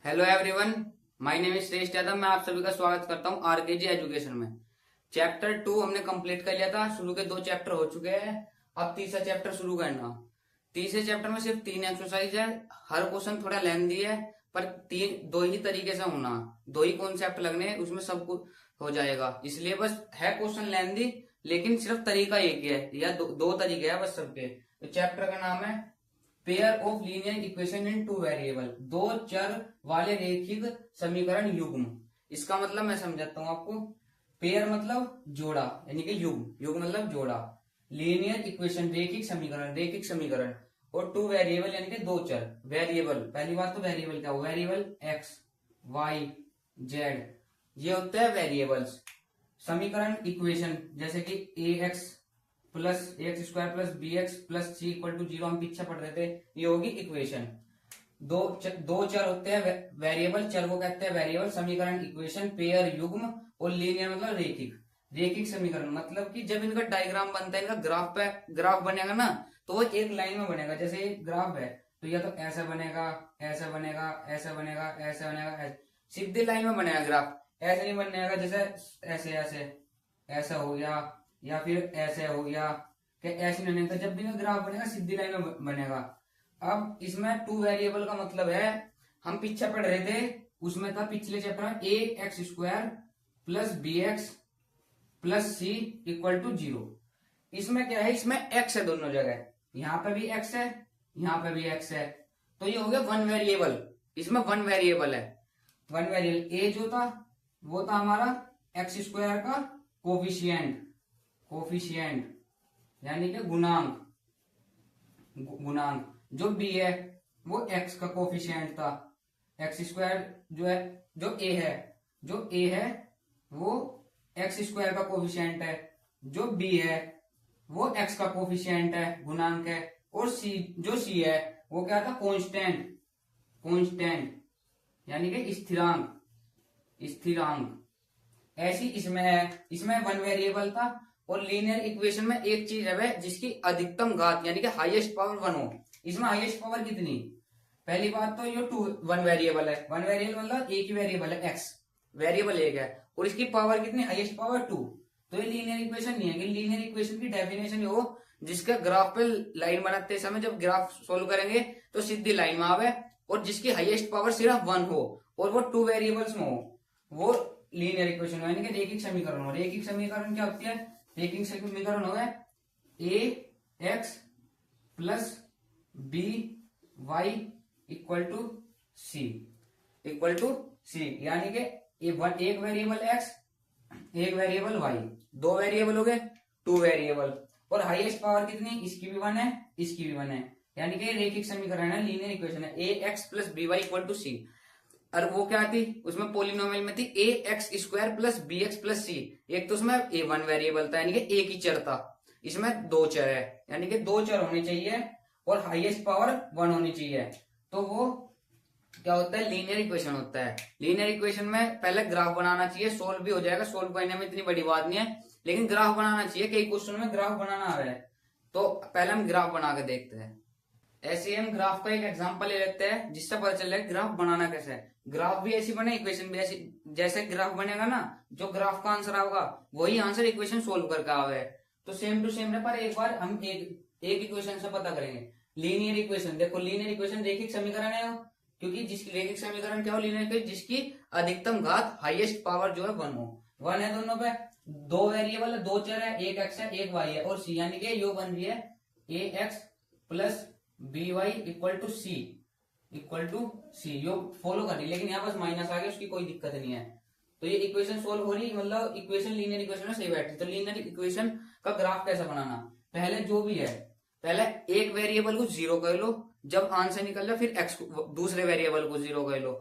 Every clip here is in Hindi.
Hello everyone, my name is श्रेष्ठ यादव। मैं आप सभी का स्वागत करता हूं आरकेजी एजुकेशन में। चैप्टर 2 हमने कंप्लीट कर लिया था। शुरू के 2 चैप्टर हो चुके हैं, अब तीसरा चैप्टर शुरू करना। तीसरे चैप्टर में सिर्फ 3 एक्सरसाइज है। हर क्वेश्चन थोड़ा लेंथी है, पर दो ही तरीके से होना, दो ही कॉन्सेप्ट लगने हैं, उसमें सब कुछ हो जाएगा। इसलिए बस है क्वेश्चन लेंथी, लेकिन सिर्फ तरीका एक ही है या दो तरीके हैं बस सबके। तो चैप्टर का नाम है pair of linear equation in two variable, दो चर वाले रैखिक समीकरण युग्म। इसका मतलब मैं समझाता हूं आपको। पेयर मतलब जोड़ा, यानी कि युग्म, युग्म मतलब जोड़ा। लीनियर इक्वेशन रैखिक समीकरण, और टू वेरिएबल यानी कि दो चर। वेरिएबल, पहली बात तो वेरिएबल क्या हो, वेरिएबल एक्स वाई जेड, ये होते हैं वेरिएबल्स। समीकरण इक्वेशन जैसे कि a x plus x square plus b x plus c equal to 0 हम पीछे पढ़ रहे थे, ये होगी इक्वेशन। दो चर होते हैं वेरिएबल, चर को कहते हैं वेरिएबल। समीकरण इक्वेशन पेयर युग्म, और लीनियर मतलब रैखिक समीकरण मतलब कि जब इनका डायग्राम बनता है, इनका ग्राफ बनेगा ना, तो वो एक लाइन में बनेगा। जैसे ये ग्राफ है तो या तो ऐसा बनेगा, ऐसा बनेगा, ऐसा बनेगा, ऐसा बनेगा, सीधी लाइन में बनेगा ग्राफ। ऐसे नहीं बनेगा जैसे ऐसे ऐसे ऐसा हो गया, या फिर ऐसे हो गया, कि ऐसे नहीं बनेगा। जब भी ग्राफ बनेगा सीधी लाइन में बनेगा। अब इसमें टू वेरिएबल का मतलब है, हम पीछे पढ़ रहे थे, उसमें था पिछले चैप्टर में a x square plus b x plus c equal to 0। इसमें क्या है, इसमें एक्स है दोनों जगह, यहाँ पे भी एक्स है, यहाँ पे भी एक्स है, तो ये हो गया वन वेरिएबल। इसमें वन वेरिएबल है। वन वेरिएबल ए जो था वो था हमारा एक्स स्क्वायर का कोफिशिएंट यानी कि गुणांक। जो बी है वो एक्स का कोफिशिएंट था। एक्स स्क्वायर जो ए है वो एक्स स्क्वायर का कोफिशिएंट है। जो बी है वो एक्स का कोफिशिएंट है, गुणांक है। और सी है वो क्या था, कांस्टेंट यानी कि स्थिरांक। ऐसी इसमें है, इसमें वन वेरिएबल था। और लीनियर इक्वेशन में एक चीज है जिसकी अधिकतम घात यानी कि हाईएस्ट पावर 1 हो। इसमें हाईएस्ट पावर कितनी, पहली बात तो ये वन वेरिएबल है। वन वेरिएबल मतलब एक ही वेरिएबल है, एक्स वेरिएबल एक है, और इसकी पावर कितनी, हाईएस्ट पावर 2। तो ये लीनियर इक्वेशन नहीं है। कि लीनियर इक्वेशन की डेफिनेशन हो जिसका ग्राफ पे लाइन बनाते समय जब ग्राफ सोल्व करेंगे तो सीधी लाइन में आवे, और जिसकी हाईएस्ट पावर सिर्फ 1 हो, और वो टू वेरिएबल्स में हो, वो लीनियर इक्वेशन हो, यानी कि रैखिक समीकरण हो। रैखिक समीकरण क्या होती है, रैखिक समीकरण हो a x plus b y equal to c, यानी कि एक वेरिएबल एक्स एक वेरिएबल वाई, दो वेरिएबल हो गए, टू वेरिएबल। और हाईएस्ट पावर कितनी, इसकी भी 1 है, इसकी भी 1 है, यानी कि रैखिक समीकरण है, लीनियर इक्वेशन है। A x plus b y equal to c. और वो क्या थी, उसमें पोलिनोमियल में थी a x square plus b x plus c. एक तो उसमें ए वन वेरिएबल था, यानी कि एक ही चर था। इसमें दो चर है, यानी कि दो चर होने चाहिए और हाईएस्ट पावर 1 होनी चाहिए। तो वो क्या होता है, लीनियर इक्वेशन होता है। लीनियर इक्वेशन में पहले ग्राफ बनाना चाहिए, सोल्व भी हो जाएगा। सोल्व करने में इतनी बड़ी बात नहीं है, लेकिन ग्राफ बनाना चाहिए। कई क्वेश्चन में ग्राफ बनाना आ रहा है, तो पहले हम ग्राफ बना के देखते हैं। ऐसे ही हम ग्राफ का एक एग्जांपल ले लेते हैं, जिससे पता चल जाए ग्राफ बनाना कैसे है। ग्राफ भी ऐसी बने, इक्वेशन भी ऐसी। जैसे ग्राफ बनेगा ना, जो ग्राफ का आंसर आएगा वही आंसर इक्वेशन सोल्व करके आवे। तो सेम टू सेम है, पर एक बार हम एक इक्वेशन से पता करेंगे। लीनियर इक्वेशन देखो, लीनियर इक्वेशन रैखिक समीकरण है, क्योंकि जिसकी रैखिक समीकरण क्या हो, लीनियर इक्वेशन जिसकी अधिकतम घात हाईएस्ट पावर जो है 1 हो। 1 है दोनों पे, दो वेरिएबल है, दो चर है, एक एक्स है एक वाई है, और सी, यानी कि यो बन रही है a x plus b y equal to c. यो फॉलो कर रही है, लेकिन यहाँ बस माइनस आ गया, उसकी कोई दिक्कत नहीं है। तो ये इक्वेशन सोल्व हो रही, मतलब इक्वेशन लीनियर इक्वेशन में सही बैठी। तो लीनियर इक्वेशन का ग्राफ कैसे बनाना, पहले जो भी है, पहले एक वेरिएबल को 0 कर लो, जब आंसर निकल जाए फिर एक्स दूसरे वेरिएबल को 0 कर लो।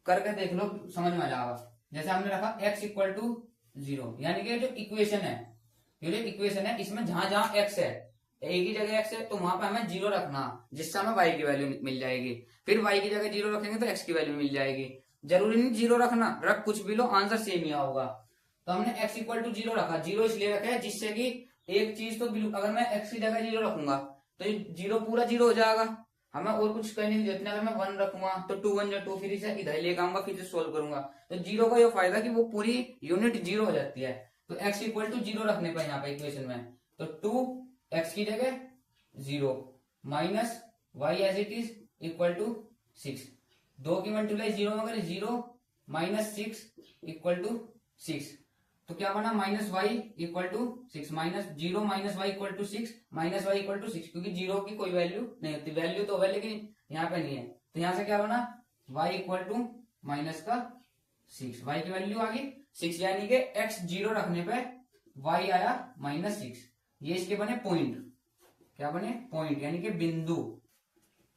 करके देख लो, समझ में आ जाएगा। जैसे हमने रखा एक्स इक्वल टू 0, यानी कि जो इक्वेशन है, ये जो इक्वेशन है, इसमें जहां जहां एक्स है, एक ही जगह एक्स है, तो वहां पे हमें 0 रखना, जिससे हमें वाई की वैल्यू मिल जाएगी। फिर वाई की जगह 0 रखेंगे तो एक्स की वैल्यू मिल जाएगी। जरूरी नहीं 0 रखना, रख कुछ भी लो, आंसर सेम ही होगा। तो हमने एक्स इक्वल टू 0 रखा। 0 इसलिए रखा है जिससे कि एक चीज तो, अगर मैं एक्स की जगह 0 रखूंगा तो 0 पूरा 0 हो जाएगा। हमें और कुछ करने की जरूरत नहीं। अगर मैं 1 रखूंगा तो 2 1 2 3 से इधर लेके आऊंगा, फिर से सोल्व करूंगा। तो जीरो का ये फायदा कि वो पूरी यूनिट जीरो हो जाती है। तो x इक्वल टू जीरो रखने पर यहाँ पे इक्वेशन में, तो 2x की जगह 0 minus y as it is equal to 6। 2 की मल्टीप्लाई 0 में करें 0 माइनस 6 इक्वल टू 6। तो क्या बना minus y equal to 6, minus 0 minus y equal to 6 minus y equal to 6, क्योंकि जीरो की कोई वैल्यू नहीं होती, वैल्यू तो है लेकिन यहाँ पे नहीं है। तो यहाँ से क्या बना y इक्वल टू माइनस का 6, y की वैल्यू आ गई 6, यानी कि x 0 रखने पे y आया माइनस 6। ये इसके बने पॉइंट, क्या बने पॉइंट यानी कि बिंदु,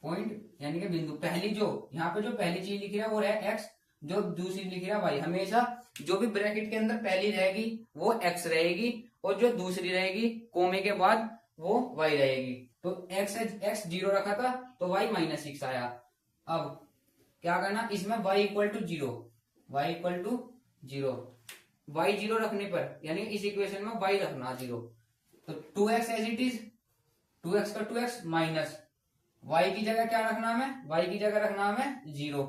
पॉइंट यानी कि बिंदु। पहली जो यहाँ पे जो पहली चीज लिखी है वो है x, जो दूसरी लिखी है y। हमेशा जो भी ब्रैकेट के अंदर पहली रहेगी वो x रहेगी, और जो दूसरी रहेगी कोमे के बाद वो y रहेगी। तो x 0 रखा था तो y माइनस 6 आया। अब क्या करना, इसमें y equal to 0, y equal to 0, y 0 रखने पर यानी इस इक्वेशन में y रखना 0। तो 2x as it is, 2x का 2x माइनस y की जगह क्या रखना हमें, y की जगह रखना हमें 0,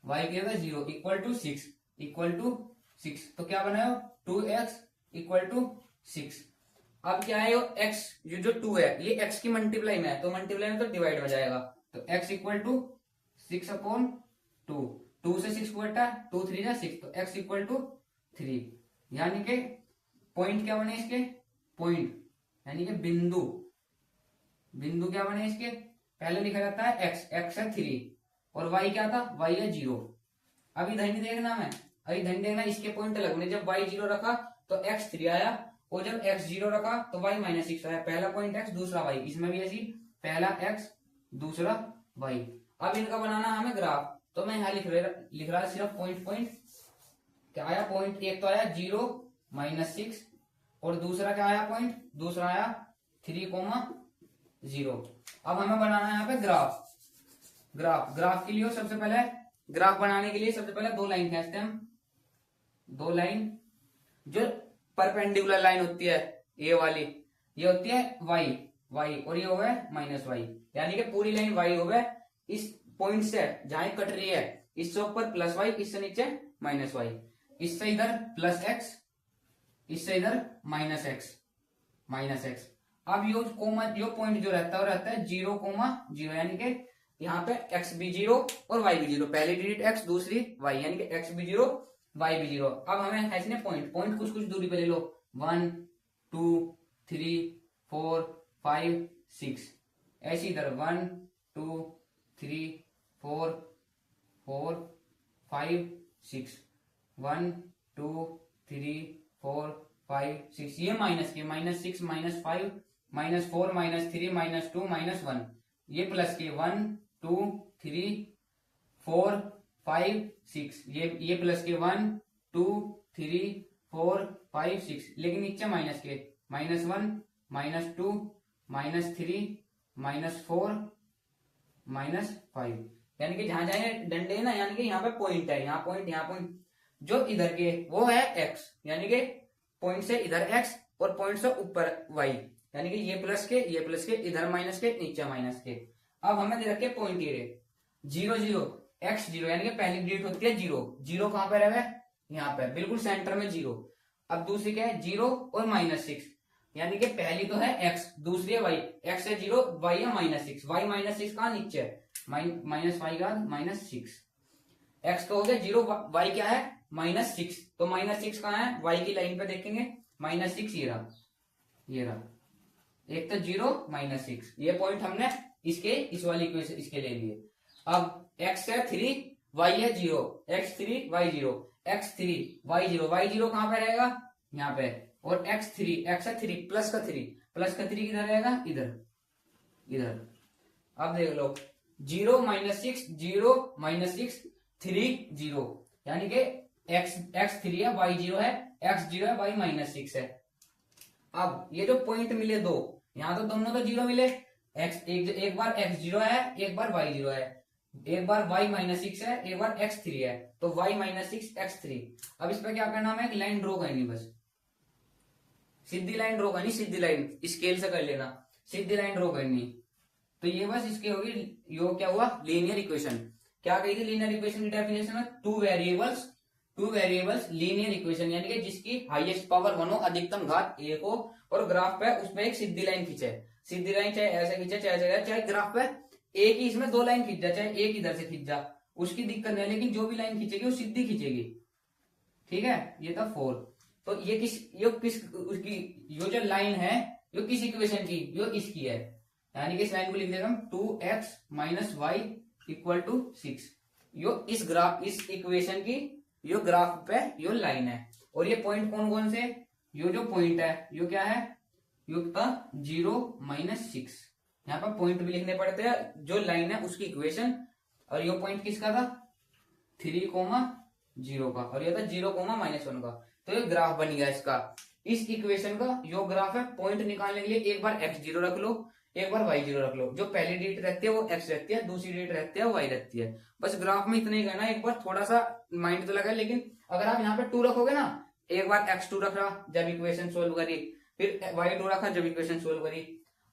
y की जगह 0 इक्वल टू 6, इक्वल टू 6। तो क्या बनाया 2x इक्वल टू 6। अब क्या है x, ये जो 2 है ये x की मल्टीप्लाई में है, तो मल्टीप्लाई में तो डिवाइड में जाएगा। तो x इक्वल टू 6 अपॉन 2, 2 से 6 को घटा 2 3 जा 6, तो x इक्वल टू 3। यानी कि पॉइंट क्या बने इसके, पॉइंट यानी कि बिंदु, बिंदु क्या बने इसके, पहले लिखा जाता है x है 3 और y क्या था, y है 0। अब इधर नहीं देखना हमें, अभी इधर देखना, इसके पॉइंट अलग बने। जब y 0 रखा तो x 3 आया, और जब x 0 रखा तो y माइनस 6 आया। पहला पॉइंट x दूसरा y, इसमें भी ऐसी पहला x दूसरा y। अब इनका बनाना हमें ग्राफ, तो मैं यहाँ लिख रहा सिर्फ पॉइंट पॉइंट। क्या आया पॉइंट, एक तो आया 0 माइनस 6, और दूसरा क्या आया पॉइंट, दूसरा आया 3,0। अब हमें बनाना है यहाँ पे ग्राफ। ग्राफ के लिए सबसे पहले, ग्राफ बनाने के लिए सबसे पहले दो लाइन खींचते हैं हम, दो लाइन जो परपेंडिकुलर लाइन होती है ये वाली, ये होती है y और ये हो गया माइनस y, यानी कि पूरी लाइन y हो गया इस पॉइंट से जहां कट रही है, इससे ऊपर प्लस y, इससे नीचे माइनस y, इससे इधर प्लस x, इससे इधर माइनस x। अब यो कोमा, यो पॉइंट जो रहता है वो रहता है 0,0, यानी कि यहाँ पे x भी 0 और y भी 0, पहली डिजिट x दूसरी y, यानी कि x भी 0 y भी 0। अब हमें ऐसे पॉइंट कुछ दूरी पे ले लो, 1 2 3 4 5 6, ऐसी इधर 1 2 3 4 4 5 6, 1 2 3 4 5 6, ये माइनस के minus 6 minus 5 minus 4 minus 3 minus 2 minus 1, ये प्लस के 1 2 3 4 5 6, ये प्लस के 1 2 3 4 5 6, लेकिन नीचे माइनस के minus 1 minus 2 minus 3 minus 4 minus 5, यानी कि जहां जहां डंडे है ना, यानी कि यहाँ पे पॉइंट है, यहाँ पॉइंट जो इधर के वो है x, यानी कि पॉइंट से इधर x और पॉइंट से ऊपर y, यानी कि ये प्लस के इधर माइनस के नीचे माइनस के। अब हमें दे रखे पॉइंट ये 0 0 x 0, यानी कि पहली डिजिट होती है 0 कहां पर है, यहाँ पे बिल्कुल सेंटर में 0। अब दूसरी क्या है 0 और माइनस 6, यानी कि पहली तो है x दूसरी है y, x है 0 y है माइनस 6, y माइनस 6 कहां नीचे है, माइनस y का माइनस 6, x तो हो गया 0, y क्या है माइनस 6, तो माइनस 6 कहां है, y की लाइन पे देखेंगे माइनस 6 ये रहा, एक तो 0 माइनस 6, ये पॉइंट हमने इसके इस वाली इक्वेशन इसके ले लिए। अब x है 3 y है 0, x 3 y 0, x 3 y 0, y 0 कहां पे रहेगा यहाँ पे, और x है 3 प्लस का 3 किधर रहेगा, इधर। अब देख लो 0 माइनस 6 0 माइनस 6 3 0, यानी कि x 3 है y 0 है, x 0 है y माइनस 6 है। अब ये जो पॉइंट मिले दो, यहाँ तो दोनों तो 0 मिले, एक बार x 0 है एक बार y 0 है, एक बार y माइनस 6 है एक बार x 3 है, तो y माइनस 6 x 3। अब इस पर क्या करना है, एक लाइन ड्रॉ करनी, बस सीधी लाइन ड्रॉ करनी, सीधी लाइन स्केल से कर लेना, सीधी लाइन ड्रॉ करनी, तो ये बस इसके होगी, यो क्या हुआ, लीनियर इक्वेशन। क्या कही थी लीनियर इक्वेशन की डेफिनेशन में, टू वेरिएबल्स लीनियर इक्वेशन, यानी कि जिसकी हाईएस्ट पावर 1 हो, अधिकतम घात 1 हो, और ग्राफ पे उसमें एक सीधी लाइन खींचे। सीधी लाइन चाहे ऐसे खींचे चाहे ग्राफ पे एक ही इसमें 2 लाइन खींच जा, चाहे एक इधर से खींच जा, उसकी दिक्कत नहीं है, लेकिन जो भी लाइन खींचेगी वो सीधी खींचेगी। ठीक है, ये था 4। तो ये किस उसकी, यो जो लाइन है यो किस इक्वेशन की, यो इसकी है, यानी कि इस लाइन को लिख देगा हम 2x minus y equal to 6। यो इस इक्वेशन की यो ग्राफ पे यो लाइन है। और ये पॉइंट कौन कौन से, यो जो पॉइंट है यो क्या है, यो का 0 माइनस 6, यहाँ पर पॉइंट भी लिखने पड़ते हैं, जो लाइन है उसकी इक्वेशन। और यो पॉइंट किसका था, 3,0 का, और ये था 0,-1 का। तो ये ग्राफ बन गया इसका, इस इक्वेशन का यो ग्राफ है। पॉइंट निकालने के लिए एक बार x0 रख लो, एक बार y0 रख लो। जो पहली डिजिट रहती है वो x रहती है, दूसरी डिजिट रहती है y रहती है। बस ग्राफ में इतना ही करना, एक बार थोड़ा सा माइंड तो लगा, लेकिन अगर आप यहाँ पे 2 रखोगे ना, एक बार x2 रखा जब इक्वेशन सोल्व करी, फिर y2 रखा जब इक्वेशन सोल्व करी,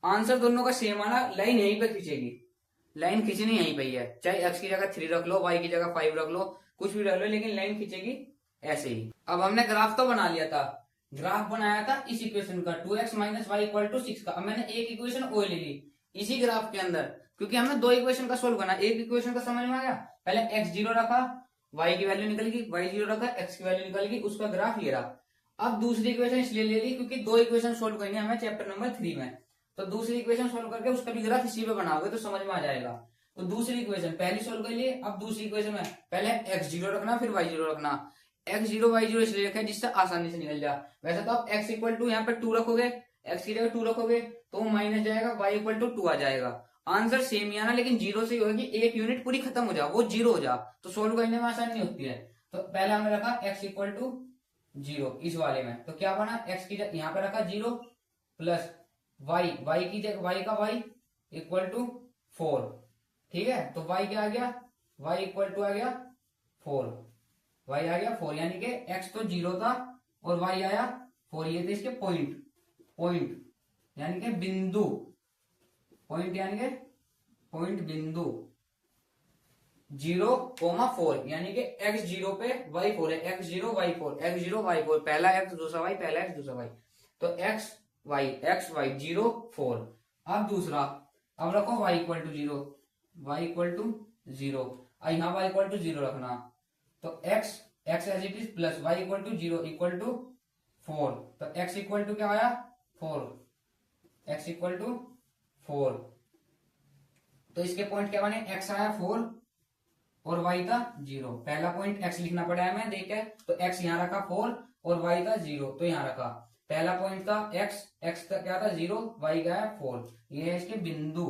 आंसर दोनों का सेम आना, लाइन यहीं पे खींचेगी, लाइन खींचनी यहीं पे है। चाहे x की जगह 3 रख लो, y की जगह 5 रख लो, कुछ भी रख लो, लेकिन लाइन खींचेगी ऐसे ही। अब हमने ग्राफ तो बना लिया था, ग्राफ बनाया था इस इक्वेशन का 2x minus y equal to 6 का। अब मैंने एक इक्वेशन ओ ले ली इसी ग्राफ के अंदर, क्योंकि हमें 2 इक्वेशन का सोल्व करना। एक इक्वेशन का समझ में आ गया, पहले x0 रखा, y की वैल्यू निकल गई, y0 रखा, x की वैल्यू निकल गई, उसका ग्राफ ये रहा। अब दूसरी इक्वेशन इसलिए ले ली क्योंकि 2 इक्वेशन सोल्व करनी है हमें चैप्टर नंबर 3 में। तो दूसरी इक्वेशन सोल्व करके उसका भी ग्राफ इसी पे बनाओगे तो समझ में आ जाएगा। तो दूसरी इक्वेशन पहली सोल्व कर लिए, अब दूसरी इक्वेशन में पहले x0 रखना फिर y0 रखना। x0 y0 इसलिए रखा है जिससे आसानी से निकल जाए। वैसे तो आप x इक्वल टू यहाँ पे 2 रखोगे, x की जगह 2 रखोगे तो माइनस जाएगा, y इक्वल टू 2 आ जाएगा। आंसर सेम ही आना, लेकिन 0 से होगा कि एक यूनिट पूरी खत्म हो जा, वो 0 हो जा, तो सोल्व करने में आसानी होती है। तो पहले हमने रखा x इक्वल टू 0 इस वाले में, तो क्या बना, x की यहाँ पे रखा 0 प्लस y की जगह y का y इक्वल टू 4। ठीक है, तो y क्या आ गया, y इक्वल टू आ गया 4, y आ गया 4, यानी कि x तो 0 था और y आया 4। ये थे इसके पॉइंट यानी कि बिंदु, पॉइंट यानी कि पॉइंट बिंदु 0,4, यानी कि x0 पे y4 है, x0 y4, x0 y4, पहला x दूसरा y, पहला x दूसरा y, तो x y 0 4। अब दूसरा, अब रखो y equal to 0, y equal to 0, यहाँ y इक्वल टू 0 रखना, तो x as it is plus y equal to 0 equal to 4, तो x इक्वल टू क्या आया 4, x इक्वल टू 4। तो इसके पॉइंट क्या बने, x आया 4 और y था 0। पहला पॉइंट x लिखना पड़ा है, मैं देखे तो x यहाँ रखा 4 और y था 0, तो यहाँ रखा। पहला पॉइंट था x का क्या था 0, y का है 4। ये है इसके बिंदु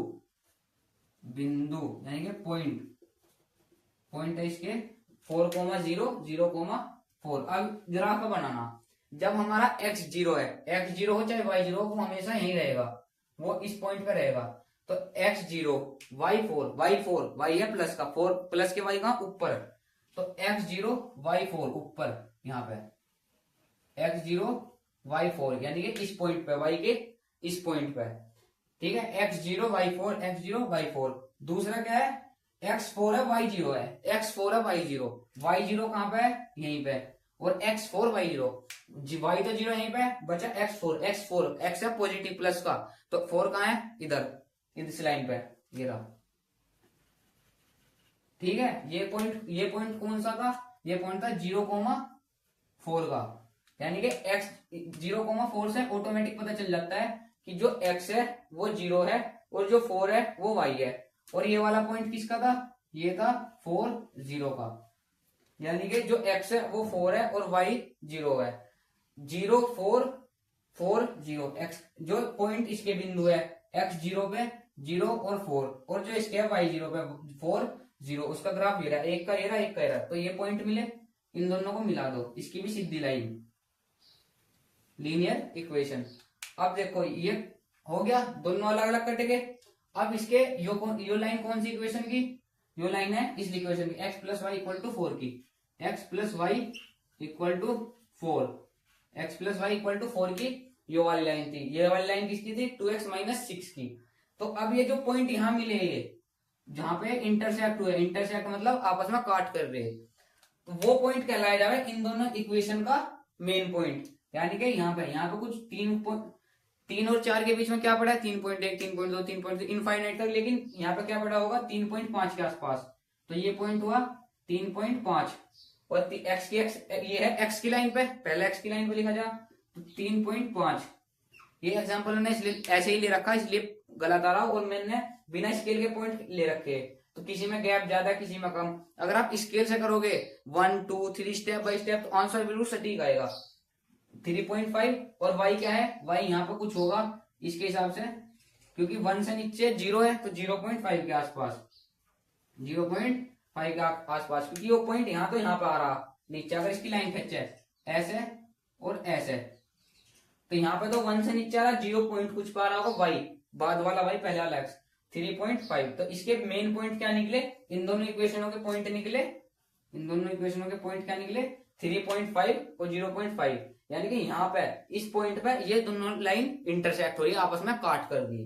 यानी कि पॉइंट है इसके 4,0 0,4। अब ग्राफ बनाना, जब हमारा x 0 है, x 0 हो चाहे y 0 हो, वो हमेशा यही रहेगा, वो इस पॉइंट पे रहेगा। तो x0 y4 y है प्लस का, 4 प्लस के y कहां ऊपर, तो x0 y4 ऊपर, यहाँ पे x0 y4 यानी कि इस पॉइंट पे, y के इस पॉइंट पे। ठीक है, x0 y4। दूसरा क्या है, x4 है y0 है, x4 है y0, y0 कहां पे है यहीं पे, और x4 y0, y तो 0 यहीं पे बचा, x4 x है पॉजिटिव प्लस का, तो 4 कहां है इधर इस लाइन पे, ये रहा। ठीक है, ये पॉइंट कौन सा था, ये पॉइंट था 0,4 का, यानी कि x 0,4 से ऑटोमेटिक पता चल जाता है कि जो x है वो 0 है और जो 4 है वो y है। और ये वाला पॉइंट किसका था, ये था 4 0 का, यानी कि जो x है वो 4 है और y 0 है। 0 4 4 0, x जो पॉइंट इसके बिंदु है x0 पे 0 और 4, और जो इसके y0 पे 4 0, उसका ग्राफ ये रहा, एक का ये रहा एक का ये रहा। तो ये पॉइंट मिले, इन दोनों को मिला दो, इसकी भी सीधी लाइन, लीनियर इक्वेशन। अब देखो ये हो गया, दोनों अलग अलग कटे गए। अब इसके यो लाइन कौन सी इक्वेशन की, यो लाइन है इस इक्वेशन की, x plus y equal to 4 की, x plus y equal to 4, x plus y equal to 4 की यो वाली लाइन थी। ये वाली लाइन किसकी थी, 2x माइनस 6 की। तो अब ये जो पॉइंट यहाँ मिले, ये जहां पे इंटरसेक्ट हुए, इंटरसेक्ट मतलब आपस में काट कर रहे, तो वो पॉइंट कहलाया जाए इन दोनों इक्वेशन का मेन पॉइंट। यानी कि यहाँ पे कुछ 3 और 4 के बीच में क्या पड़ा है, 3.1, 3.2, 3.3 इनफाइनाइट तक, लेकिन यहाँ पे क्या पड़ा होगा 3.5 के आसपास। तो ये पॉइंट हुआ 3.5 और एक्स की एक्स ये है एक्स की लाइन पे, पहले एक्स की लाइन पे लिखा जा तो 3.5। ये एग्जांपल मैंने इसलिए ऐसे ही ले रखा, इसलिए गलत आ रहा और मैंने बिना स्केल के पॉइंट ले रखे, तो किसी में गैप ज्यादा किसी में कम। अगर आप स्केल से करोगे 1 2 3 स्टेप बाय स्टेप तो आंसर बिल्कुल सटीक आएगा 3.5। और y क्या है, y यहाँ पे कुछ होगा इसके हिसाब से, क्योंकि 1 से नीचे 0 है तो 0.5 के आसपास, 0.5 के आसपास, क्योंकि वो पॉइंट यहाँ तो यहाँ पे आ रहा नीचे। अगर इसकी लाइन खींचे ऐसे और ऐसे, तो यहाँ पे तो 1 से नीचे आ रहा 0 पॉइंट कुछ पा रहा होगा y, बाद वाला y पहले वाला x 3.5। तो इसके मेन पॉइंट क्या निकले, इन दोनों इक्वेशनों के पॉइंट निकले, इन दोनों इक्वेशनों के पॉइंट क्या निकले 3.5 और 0.5। यानी कि यहाँ पे इस पॉइंट पे ये दोनों लाइन इंटरसेक्ट हो रही है, आपस में काट कर दी।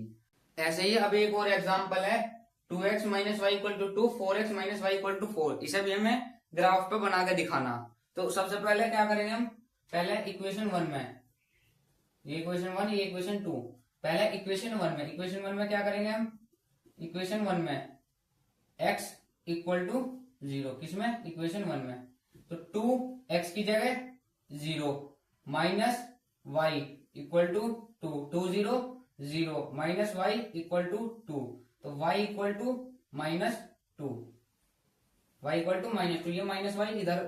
ऐसे ही अब एक और एग्जांपल है 2x minus y equal to 2, 4x minus y equal to 4। इसे भी हमें ग्राफ पे बना के दिखाना। तो सबसे पहले क्या करेंगे हम, पहले इक्वेशन 1 में, ये इक्वेशन 1 ये इक्वेशन 2, पहले इक्वेशन 1 में क्या करेंगे हम, इक्वेशन 1 में x इक्वल टू 0, किसमें इक्वेशन 1 में, तो 2x की जगह 0 minus y equal to 2, 2 0 0 minus y equal to 2, तो y equal to minus 2, y equal to minus 2। ये माइनस वाई इधर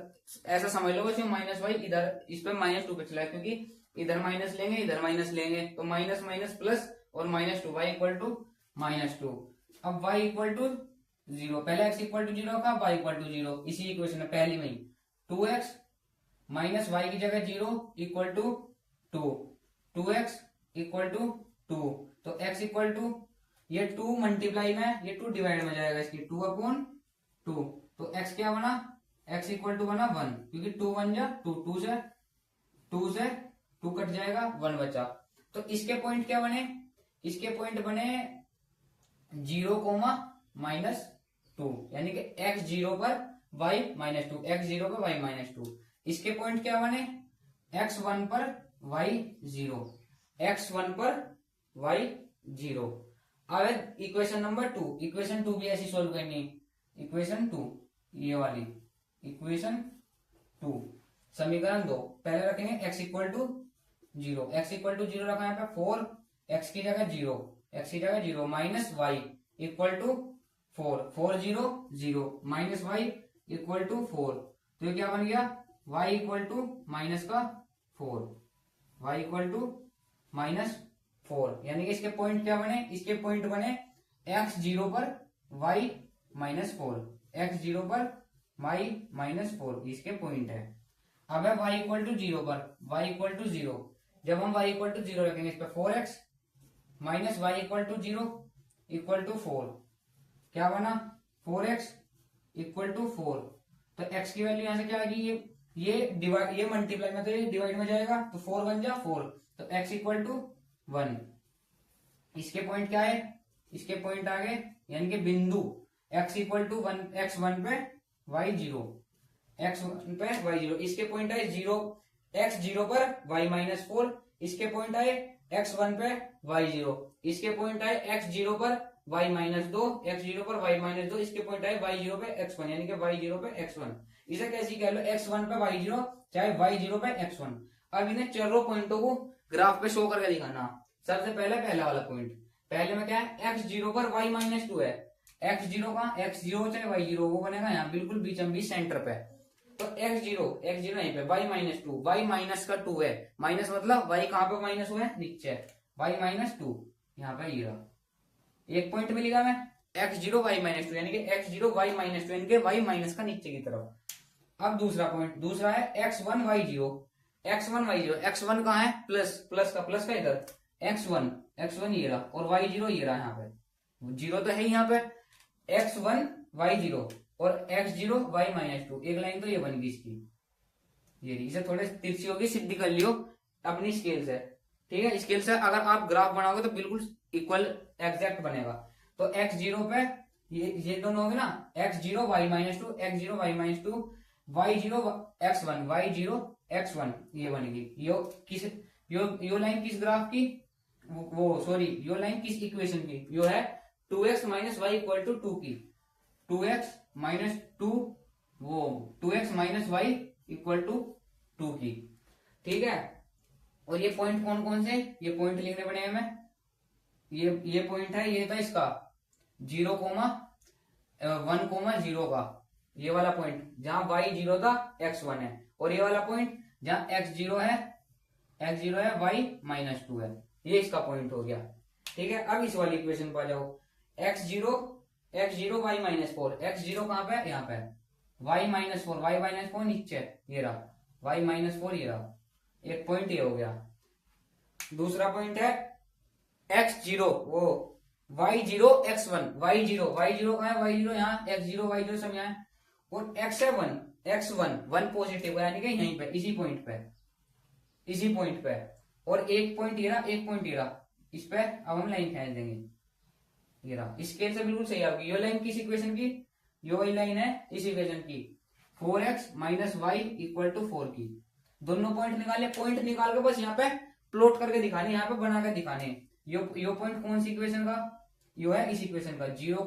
ऐसा समझ लो कि माइनस वाई इधर इस पे माइनस 2 पे चला है, क्योंकि इधर माइनस लेंगे इधर माइनस लेंगे, तो माइनस माइनस प्लस और minus 2, y equal to minus 2। अब y इक्वल टू 0, पहले x इक्वल टू 0 का, y इक्वल टू 0, इसी इक्वेशन में पहली में 2x माइनस वाई की जगह 0 equal to 2, 2x equal to 2, तो x इक्वल टू ये 2 मल्टीप्लाई में ये 2 डिवाइड में जाएगा, इसकी 2/2, तो x क्या बना, x इक्वल टू बना 1, क्योंकि 2 1 जा 2, 2 से 2 कट जाएगा 1 बचा। तो इसके पॉइंट क्या बने, इसके पॉइंट बने 0, -2, यानी कि x 0 पर y -2, x 0 पर y -2। इसके पॉइंट क्या बने, x 1 पर y 0, x 1 पर y 0। अब इक्वेशन नंबर 2, इक्वेशन 2 भी ऐसी सोल्व करनी, इक्वेशन 2 ये वाली इक्वेशन 2 समीकरण 2, पहले रखेंगे x equal to 0, x equal to 0 रखा है यहाँ पे 4, x की जगह 0, x की जगह 0 minus y equal to 4, 4 0 0 minus y equal to 4, तो ये क्या बन गया y इक्वल टू माइनस का 4, y इक्वल टू माइनस 4। यानी कि इसके पॉइंट क्या बने, इसके पॉइंट बने x 0 पर y -4, x 0 पर y -4, इसके पॉइंट है। अब है y इक्वल टू 0 पर, y इक्वल टू 0, जब हम y इक्वल टू 0 रखेंगे इस पर 4x minus y equal to 0 equal to 4, क्या बना 4x इक्वल टू 4, तो x की वैल्यू यहां से क्या आ गई, ये डिवाइड, ये मल्टीप्लाई में तो ये डिवाइड में जाएगा, तो 4 बन जा 4, तो x इक्वल टू 1। इसके पॉइंट क्या है, इसके पॉइंट आ गए, यानी कि बिंदु x इक्वल टू 1, x1 पे y 0, x1 पे y 0, इसके पॉइंट आए 0, x 0 पर y -4, इसके पॉइंट आए x1 पे y 0, इसके पॉइंट आए x 0 पर y -2, x 0 पर y -2, इसके पॉइंट आए y 0 पे x1, यानी कि y 0 पे x1। इसे कैसे कह लो, x1 पे y 0 चाहे y 0 पे x1। अब इन्हें चारों पॉइंटों को ग्राफ पे शो करके दिखाना। सबसे पहले पहला वाला पॉइंट, पहले में क्या है x 0 पर y -2 है, x 0 का x 0 चाहे y 0 वो बनेगा यहाँ बिल्कुल बीचम बीच सेंटर पे, तो x 0 यहीं पे y -2, y माइनस का 2 है, माइनस मतलब y कहाँ पे माइनस हुआ है, नीचे, y -2 यहाँ पे ये रहा, एक पॉइंट मिलेगा मैं x 0 y -2, यानी कि x 0 y -2, यानी कि y माइनस का नीचे की तरफ। अब दूसरा पॉइंट, दूसरा है x1 y 0, x1 y 0, x1 कहाँ है प्लस का इधर, x1 ये रहा, और y 0 ये रहा, यहाँ पे 0 तो है यहाँ पे, x1 y 0 और x 0 y -2, एक लाइन तो ये बन गई इसकी, ये इसे थोड़े तिरछी होगी, सिद्धि कर लियो अपनी स्केल से, ठीक है, स्केल से अगर आप ग्राफ बनाओगे तो बिल्कुल इक्वल एग्जैक्ट बनेगा। तो एक्स जीरो पे ये दोनों होंगे ना, x zero y minus two, x zero y minus two, y zero x one, y zero x one, ये बनेगी। यो लाइन किस ग्राफ की, वो सॉरी यो लाइन किस इक्वेशन की, यो है 2x minus y equal to 2 की, 2x माइनस 2, वो 2x minus y equal to 2 की। ठीक है, और ये पॉइंट कौन कौन से, ये पॉइंट लिखने पड़ेंगे हमें। ये पॉइंट है, ये था इसका 0,1,0 का, ये वाला पॉइंट जहां y 0 था x 1 है, और ये वाला पॉइंट जहां x 0 है y माइनस 2 है, ये इसका पॉइंट हो गया। ठीक है, अब इस वाली इक्वेशन पर जाओ, x 0 y माइनस 4, x 0 कहां पे, यहाँ पे, y माइनस 4 नीचे, ये रहा y माइनस 4, ये रहा, एक पॉइंट ये हो गया। दूसरा पॉइंट है x 0 वो y 0 x 1, y 0 कहां है, y 0 यहाँ, x 0 y 0 सब यहाँ है, और x है 1, x 1 पॉजिटिव है, यानी कि यहीं पे इसी पॉइंट पे, और एक पॉइंट ये रहा, एक पॉइंट ये रहा, इस पे अब हम लाइन खींच देंगे, ये रहा। स्केल से बिल्कुल सही आएगी। यो लाइन किस इक्वेशन की, यो वाली लाइन है इस इक्वेशन की, 4x minus y equal to 4 की। दोनों पॉइंट निकाले, पॉइंट निकाल के बस यहाँ पे प्लॉट करके दिखाने, यहाँ पे बना के दिखाने। यो पॉइंट कौन सी इक्वेशन का, यो है इस इक्वेशन का 0,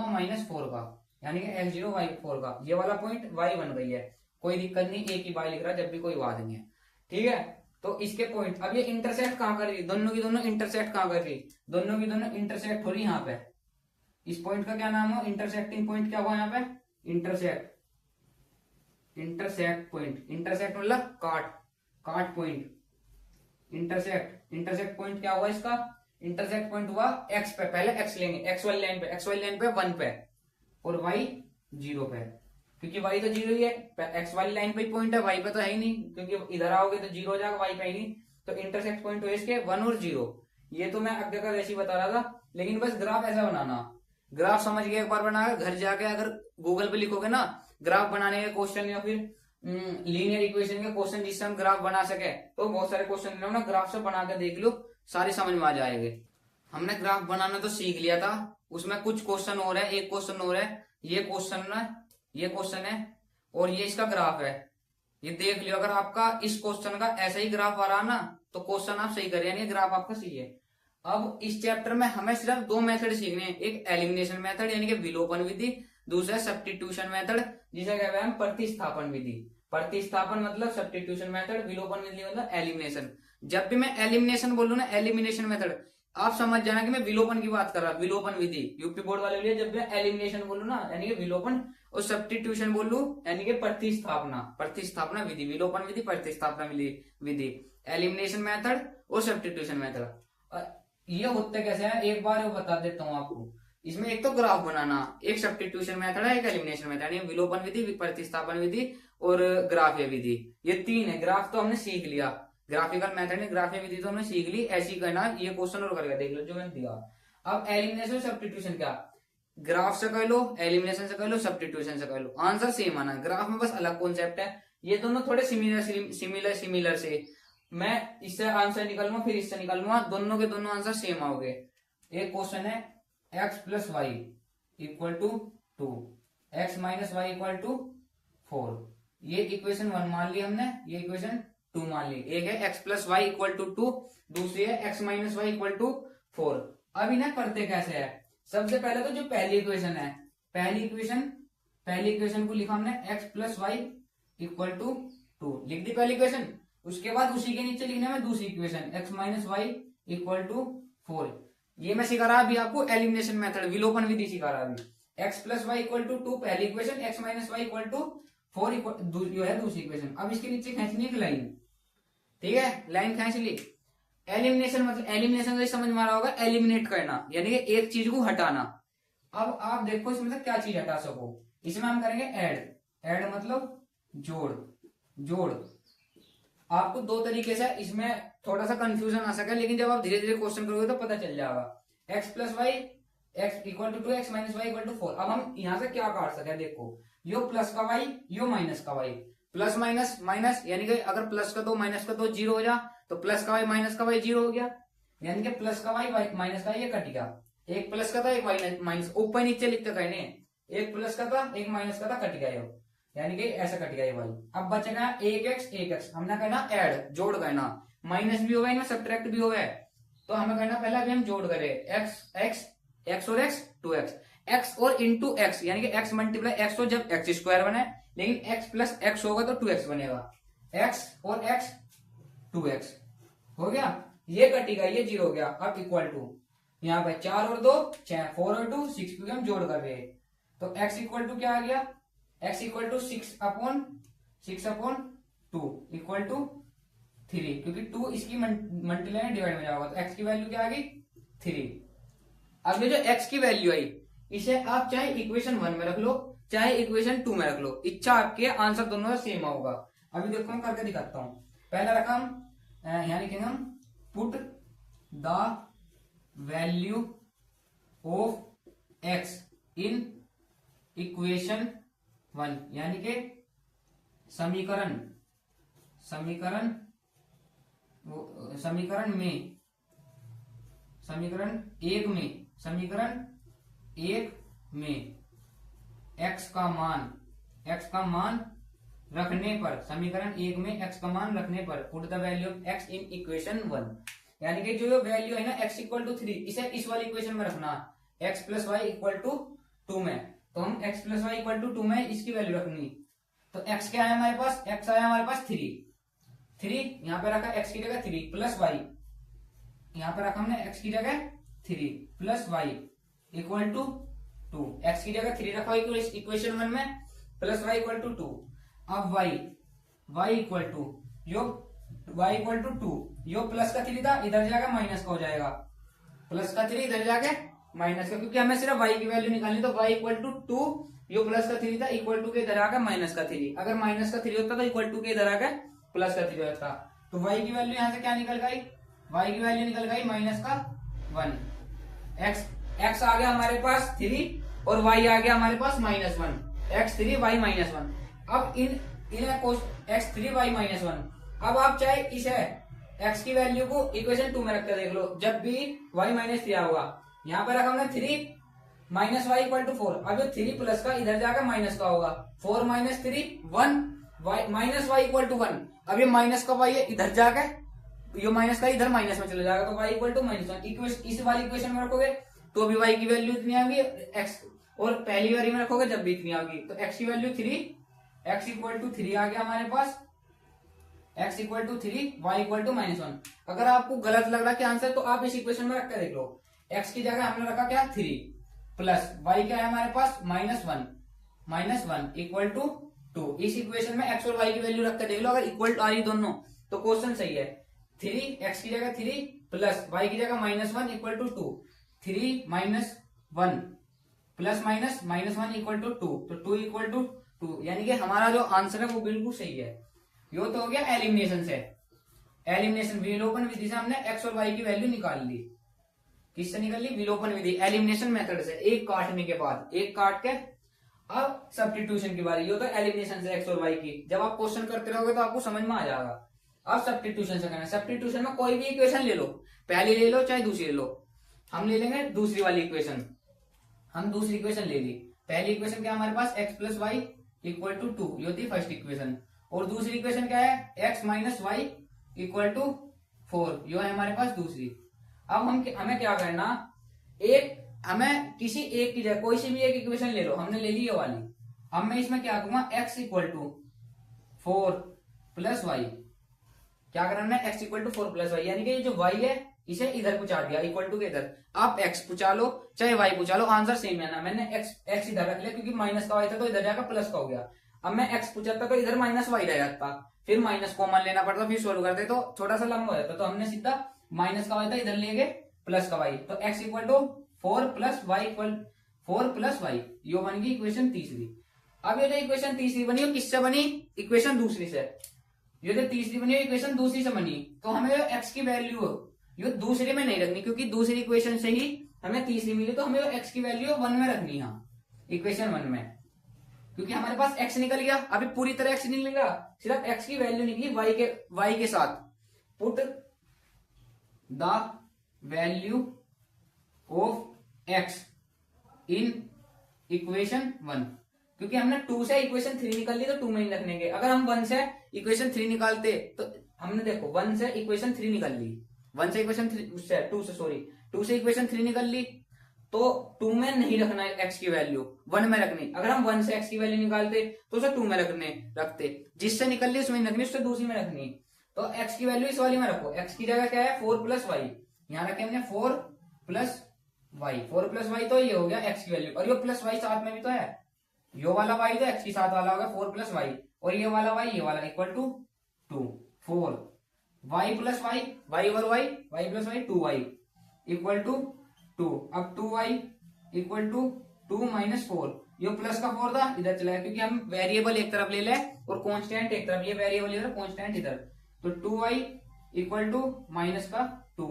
माइनस 4 का, यानी कि x 0 y 4 का, ये वाला पॉइंट y बन गई है। कोई दिक्कत नहीं, एक ही बार लिख रहा है जब भी कोई बात नहीं है। ठीक है, तो इसके पॉइंट, अब ये इंटरसेक्ट कहां कर रही, दोनों की दोनों इंटरसेक्ट कहां कर रही, दोनों की दोनों इंटरसेक्ट हो रही यहाँ पे। इस पॉइंट का क्या नाम हो, इंटरसेक्टिंग पॉइंट क्या हुआ यहाँ पे, इंटरसेक्ट पॉइंट, इंटरसेक्ट मतलब काट पॉइंट, इंटरसेक्ट पॉइंट क्या हुआ इसका, इंटरसेक्ट पॉइंट हुआ x पे, पहले x लेंगे, x वाली लाइन पे 1 पे, और y 0 पे, क्योंकि y तो 0 ही है, x वाली लाइन पे ही पॉइंट है, y पे तो है ही नहीं, क्योंकि इधर आओगे तो 0 हो जाएगा, y पे ही नहीं। तो इंटरसेक्ट पॉइंट हुए इसके 1 और 0। ये तो मैं आगे का वैसे ही बता रहा था, लेकिन बस ग्राफ ऐसा बनाना, ग्राफ समझ के एक बार बनाकर घर जाके अगर गूगल पे लिखोगे ना ग्राफ बनाने के क्वेश्चन या फिर लीनियर इक्वेशन के क्वेश्चन जिससे हम ग्राफ बना सके, तो बहुत सारे क्वेश्चन ना ग्राफ से बना के देख लो, सारे समझ में आ जाएंगे। हमने ग्राफ बनाना तो सीख लिया था, उसमें कुछ क्वेश्चन और है, एक क्वेश्चन और है, ये क्वेश्चन है और ये इसका ग्राफ है। ये देख लियो, अगर आपका इस क्वेश्चन का ऐसा ही ग्राफ आ रहा ना तो क्वेश्चन आप सही कर रहे हैं, ग्राफ आपका सही है। अब इस चैप्टर में हमें सिर्फ 2 मेथड सीखने हैं, एक एलिमिनेशन मेथड यानी कि विलोपन विधि, दूसरा सब्स्टिट्यूशन मेथड जिसे कहते हैं प्रतिस्थापन विधि। प्रतिस्थापन मतलब सब्स्टिट्यूशन मेथड, विलोपन विधि मतलब एलिमिनेशन। जब भी मैं एलिमिनेशन बोलूं ना, एलिमिनेशन मेथड, आप समझ जाना कि मैं विलोपन की बात कर रहा हूं, विलोपन विधि। यूपी बोर्ड वाले लिए जब मैं एलिमिनेशन बोलूं ना यानी कि विलोपन, और सब्स्टिट्यूशन बोलूं यानी कि प्रतिस्थापना विधि, विलोपन विधि, प्रतिस्थापना विधि, एलिमिनेशन मेथड और सब्स्टिट्यूशन मेथड। ये होते कैसे है, एक बार वो बता देता हूँ आपको। इसमें एक तो ग्राफ बनाना, एक सब्स्टिट्यूशन मेथड है, एक एलिमिनेशन मेथड, यानी विलोपन विधि, प्रतिस्थापन विधि और ग्राफीय विधि, ये 3 है। ग्राफ तो हमने सीख लिया, ग्राफिकल मेथड है, ग्राफीय विधि तो हमने सीख ली, ऐसी करना। ये क्वेश्चन और करके देख लो जो मैंने दिया। अब एलिमिनेशन सब्स्टिट्यूशन क्या, ग्राफ से कर लो, एलिमिनेशन से कर लो, सब्स्टिट्यूशन से कर लो, आंसर सेम आना। ग्राफ में बस अलग कॉन्सेप्ट है, ये दोनों थोड़े सिमिलर से मैं इससे आंसर निकालूंगा, फिर इससे निकालूंगा, दोनों के दोनों आंसर सेम आओगे। एक क्वेश्चन है x plus y equal to 2, x minus y equal to 4, ये इक्वेशन 1 मान ली हमने, ये इक्वेशन 2 मान ली। एक है x plus y equal to 2, दूसरी है x minus y equal to 4। अब इन्हें करते कैसे है, सबसे पहले तो जो पहली इक्वेशन है, पहली इक्वेशन को लिखा हमने x plus y equal to 2, लिख दी पहली इक्वेशन। उसके बाद उसी के नीचे लिखने में दूसरी equation x minus y equal to 4। ये मैं सिखा रहा अभी आपको एलिमिनेशन मेथड, विलोपन विधि सिखा रहा अभी। x plus y equal to 2 पहली equation, x minus y equal to 4 जो है दूसरी इक्वेशन। अब इसके नीचे खींचनी है लाइन, ठीक है, लाइन खींच ली। एलिमिनेशन मतलब, एलिमिनेशन समझ में आ रहा होगा, एलिमिनेट करना यानी कि एक चीज को हटाना। अब आप देखो इसमें से क्या चीज हटा सको, इसमें हम करेंगे ऐड मतलब जोड़। आपको 2 तरीके से इसमें थोड़ा सा कंफ्यूजन आ सका, लेकिन जब आप धीरे धीरे क्वेश्चन करोगे तो पता चल जाएगा। x plus y x equal to 2, x minus y equal to 4। अब हम यहाँ से क्या काट सके, देखो यो प्लस का वाई, यो माइनस का वाई, प्लस माइनस माइनस, यानी कि अगर प्लस का 2 माइनस का 2 जीरो हो जा, तो प्लस का वाई माइनस का वाई जीरो हो गया, यानी कि प्लस का वाई माइनस का ये कट गया। एक प्लस का था एक वाई माइनस, ऊपर नीचे लिखते कहीं नहीं, एक प्लस का था एक माइनस का था, कट गया ये, यानी कि ऐसा कट गया ये वाई। अब बचेगा एक एक्स, हमने कहना ऐड जोड़ करना, माइनस भी होगा इनमें सब्ट्रैक्ट भी होगा, तो हमें करना पहले अभी हम जोड़ करें एक्स एक्स एक्स और एक्स 2x, एक्स और इंटू एक्स, यानी कि एक्स मल्टीप्लाई एक्स हो जब एक्स स्क्वायर बने, लेकिन एक्स प्लस एक्स होगा तो 2x बनेगा, एक्स और एक्स 2x हो गया, ये कटेगा ये जीरो हो गया। अब इक्वल टू यहाँ पे 4 और 2 6, 4 और 2 6, क्योंकि हम जोड़ कर रहे हैं, तो x इक्वल टू क्या आ गया, x equal to 6/2 equal to 3, क्योंकि 2 इसकी मल्टीप्लाई डिवाइड में जाएगा, तो x की वैल्यू क्या आ गई 3। अब ये जो x की वैल्यू आई, इसे आप चाहे इक्वेशन 1 में रख लो चाहे इक्वेशन 2 में रख लो, इच्छा आपके, आंसर दोनों का सेम होगा। अभी देखो मैं करके दिखाता हूं। पहला रकम यहाँ लिखेंगे हम, put the value of x in equation 1, यानी कि समीकरण एक में x का मान रखने पर, समीकरण 1 में x का मान रखने पर, put the value of x in equation 1, यानी कि जो वैल्यू है ना x इक्वल टू 3, इसे इस वाली इक्वेशन में रखना, x plus y equal to 2 में, तो हम x plus y equal to 2 में इसकी वैल्यू रखनी, तो x क्या है हमारे पास, x आया हमारे पास 3 यहाँ पे रखा x की जगह 3 प्लस वाई, यहाँ पे रखा हमने x की जगह 3 plus y equal to 2, x की जगह 3 रखा इक्वेशन 1 में, प्लस वाई इक्वल टू 2। अब y equal to y equal to 2, यो प्लस का 3 था इधर जाकर माइनस का हो जाएगा, प्लस का 3 इधर जाके माइनस का, क्योंकि हमें सिर्फ y की वैल्यू निकालनी, तो y इक्वल टू 2, यो प्लस का 3 था इक्वल टू के इधर आकर माइनस का 3, अगर माइनस का 3 होता तो इक्वल टू के इधर आकर प्लस का 3 होता, तो y की वैल्यू यहाँ से क्या निकल गई, y की वैल्यू निकल गई माइनस का 1, x आ गया हमारे पास 3 और y आ गया हमारे पास -1, x3 y -1। अब इन x3 y -1, अब आप चाहे इसे x की वैल्यू को इक्वेशन 2 में रखकर देख लो, जब भी y -3 होगा, यहाँ पर रखा हमने 3 माइनस वाई इक्वल टू 4, अब ये 3 प्लस का इधर जाकर माइनस का होगा, 4 - 3 1 माइनस वाई इक्वल टू 1, अब ये माइनस का वाई इधर जाकर ये माइनस का इधर माइनस में चला जाएगा, तो y इक्वल टू -1, इस वाली इक्वेशन में रखोगे तो भी y की वैल्यू इतनी आएगी, x और पहली बारी में रखोगे जब भी इतनी आएगी, तो x की वैल्यू 3, x इक्वल टू 3 आ गया हमारे पास, x equal to 3 y equal to -1। अगर आपको गलत लग रहा है आंसर, तो आप इस इक्वेशन में रख कर देख लो, x की जगह हमने रखा क्या 3 प्लस y क्या है हमारे पास -1 इक्वल टू 2, इस इक्वेशन में x और y की वैल्यू रखकर देख लो, अगर इक्वल आ रही दोनों तो क्वेश्चन सही है। 3 x की जगह 3 प्लस y की जगह -1 equal to 2, 3 - 1 plus -1 equal to 2, तो 2 इक्वल टू 2, यानी कि हमारा जो आंसर है वो बिल्कुल सही है। यो तो हो गया एलिमिनेशन से, एलिमिनेशन विलोपन विधि से हमने x और y की वैल्यू निकाल ली। किससे निकाल ली, विलोपन विधि, एलिमिनेशन मेथड से, एक काटने के बाद, एक काट के अब सब्स्टिट्यूशन की बारी, ये तो एलिमिनेशन से x और y की, जब आप क्वेश्चन करते रहोगे तो आपको समझ में आ जाएगा। अब सब्स्टिट्यूशन से करना, सब्स्टिट्यूशन में कोई भी इक्वेशन ले लो, पहली ले लो चाहे दूसरी ले लो, हम ले लेंगे दूसरी वाली इक्वेशन, हम दूसरी इक्वेशन ले ली, पहली इक्वेशन क्या हमारे पास x plus y equal to 2, ये होती है फर्स्ट इक्वेशन, और दूसरी इक्वेशन क्या है x minus y equal to 4, ये है हमारे पास दूसरी। अब हमें क्या करना, हमें किसी एक की जगह कोई सी भी एक इक्वेशन ले लो, हमने ले ली ये वाली, अब मैं इसमें क्या करूंगा x equal to 4 plus y, क्या करना है x equal to 4 plus y, यानी कि ये जो y है इसे इधर पहुंचा दिया इक्वल टू के इधर, आप x पूछा लो चाहे y पूछा लो आंसर सेम है ना, मैंने x इधर रख लिया क्योंकि माइनस का y था तो इधर जाकर प्लस का हो गया, अब मैं x पूछाता तो इधर -y रह जाता, फिर माइनस कॉमन लेना पड़ता, फिर सोल्व करते तो थोड़ा सा लंबा हो जाता, तो हमने सीधा माइनस का y था इधर ले गए प्लस का y, तो x equal to 4 plus y equal 4 plus y, ये बन गई इक्वेशन तीसरी। अब ये जो इक्वेशन तीसरी बनी वो किससे बनी, इक्वेशन दूसरी से, ये जो तीसरी बनी इक्वेशन दूसरी से बनी, तो हमें x की वैल्यू ये दूसरे में नहीं रखनी, क्योंकि दूसरी इक्वेशन से ही हमें तीसरी मिली, तो हमें x की वैल्यू 1 में रखनी है, इक्वेशन 1 में, क्योंकि हमारे पास x निकल गया, अभी पूरी तरह x नहीं निकला, सिर्फ x की वैल्यू निकली y के साथ। Put the value of x in equation 1, क्योंकि हमने 2 से इक्वेशन 3 निकाल ली तो 2 में ही रखने के। अगर हम 1 से इक्वेशन 3 निकालते तो हमने देखो 1 से इक्वेशन 3 निकाल ली, 1 से इक्वेशन 3 उससे 2 से इक्वेशन 3 निकाल ली, तो 2 में नहीं रखना है x की वैल्यू, 1 में रखनी। अगर हम 1 से x की वैल्यू निकालते तो उसे 2 में रखते, जिससे निकल ली उसमें रखनी, उससे दूसरी में रखनी। तो x की वैल्यू इस वाली में रखो, x की जगह क्या है 4 प्लस वाई, यहाँ रखे हमने 4 प्लस वाई, तो ये हो गया x की वैल्यू, और ये प्लस वाई साथ में भी तो है, यो वाला y तो x की साथ वाला होगा 4 प्लस वाई, और ये वाला y ये वाला equal to 2, 4 y plus y over y plus y 2y equal to 2। अब 2y इक्वल टू 2 माइनस 4, ये प्लस का 4 था इधर चला गया, क्योंकि हम वेरिएबल एक तरफ ले ले और कांस्टेंट एक तरफ, ये वेरिएबल इधर कांस्टेंट इधर, तो 2y इक्वल टू माइनस का 2,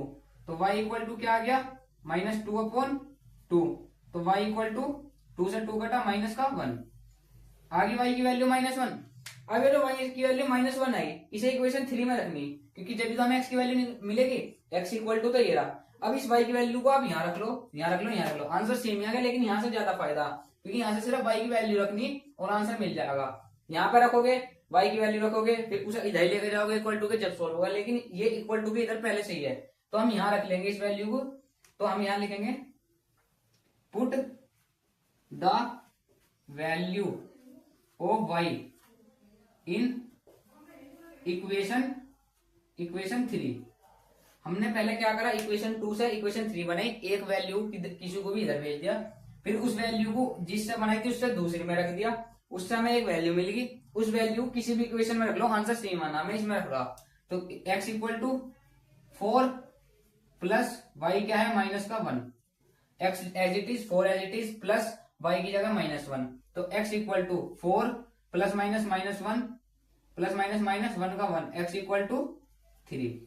तो y इक्वल टू क्या आ गया माइनस 2 अपॉन 2, तो y इक्वल टू 2 से 2 कटा माइनस का 1, आगे y की वैल्यू -1। अब ये जो y की वैल्यू -1 आई, इसे इक्वेशन 3 में रखनी, क्योंकि जब भी तो हमें x की वैल्यू मिलेगी, x इक्वल टू तो ये रहा। अब इस y की वैल्यू को आप यहाँ रख लो, यहाँ रख लो, यहाँ रख लो, आंसर सेम आ गया, लेकिन यहाँ से ज्यादा फायदा, क्योंकि यहाँ से सिर्फ y की वैल्यू रखनी और आंसर मिल जाएगा। यहाँ पे रखोगे y की वैल्यू रखोगे, फिर उसे इधर लेके जाओगे इक्वल टू के, जब सोल्व होगा, लेकिन ये इक्वल टू के इधर पहले से ही है, तो हम यहाँ रख लेंगे इस वैल्यू को, तो हम यहाँ लिखेंगे put the value of y in equation 3। हमने पहले क्या करा, इक्वेशन 2 से इक्वेशन 3 बनाई, एक वैल्यू किसी को भी इधर भेज दिया, फिर उस वैल्यू को जिससे बनाई थी उससे दूसरी में रख दिया, उससे हमें एक वैल्यू मिलेगी, उस वैल्यू किसी भी इक्वेशन में रख लो, आंसर सेम आना, मैं इसमें रख रहा, तो x equal to 4 plus y क्या है माइनस का 1, x as it is 4 as it is plus y की जगह -1, तो x equal to 4 plus minus -1 plus minus 1 का 1, x इक्वल टू 3।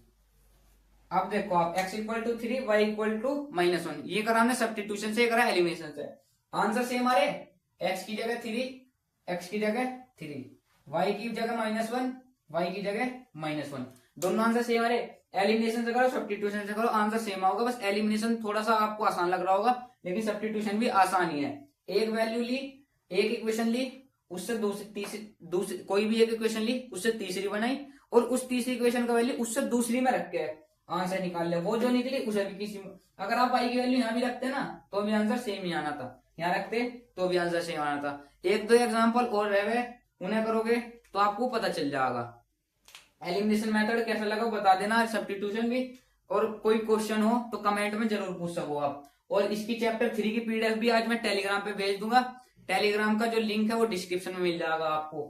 अब देखो आप x equal to 3, y equal to -1, ये करा हमने सब्स्टिट्यूशन से, करा एलिमिनेशन से, आंसर सेम आ रहे, x की जगह 3, y की जगह -1, y की जगह -1, दोनों आंसर सेम आ रहे। एलिमिनेशन से करो सब्स्टिट्यूशन से करो, आंसर सेम होगा, बस एलिमिनेशन थोड़ा सा आपको आसान लग रहा होगा, लेकिन सब्स्टिट्यूशन भी आसान ही है। एक वैल्यू ली, एक इक्वेशन ली, उससे दूसरी कोई भी एक इक्वेशन ली, उससे तीसरी बनाई, और उस तीसरी इक्वेशन का वैल्यू उससे दूसरी में रख के आंसर निकाल ले, वो जो निकली उसे भी किसी, अगर आप y की वैल्यू यहाँ भी रखते ना तो भी आंसर सेम ही आना था, यहाँ रखते तो भी आंसर सेम आना था। एक दो एग्जाम्पल और रहे, उन्हें करोगे तो आपको पता चल जाएगा। एलिमिनेशन मेथड कैसा लगा बता देना, सब्स्टिट्यूशन भी, और कोई क्वेश्चन हो तो कमेंट में जरूर पूछ सको आप। और इसकी चैप्टर 3 की पीडीएफ भी आज मैं टेलीग्राम पे भेज दूंगा, टेलीग्राम का जो लिंक है वो डिस्क्रिप्शन में मिल जाएगा आपको।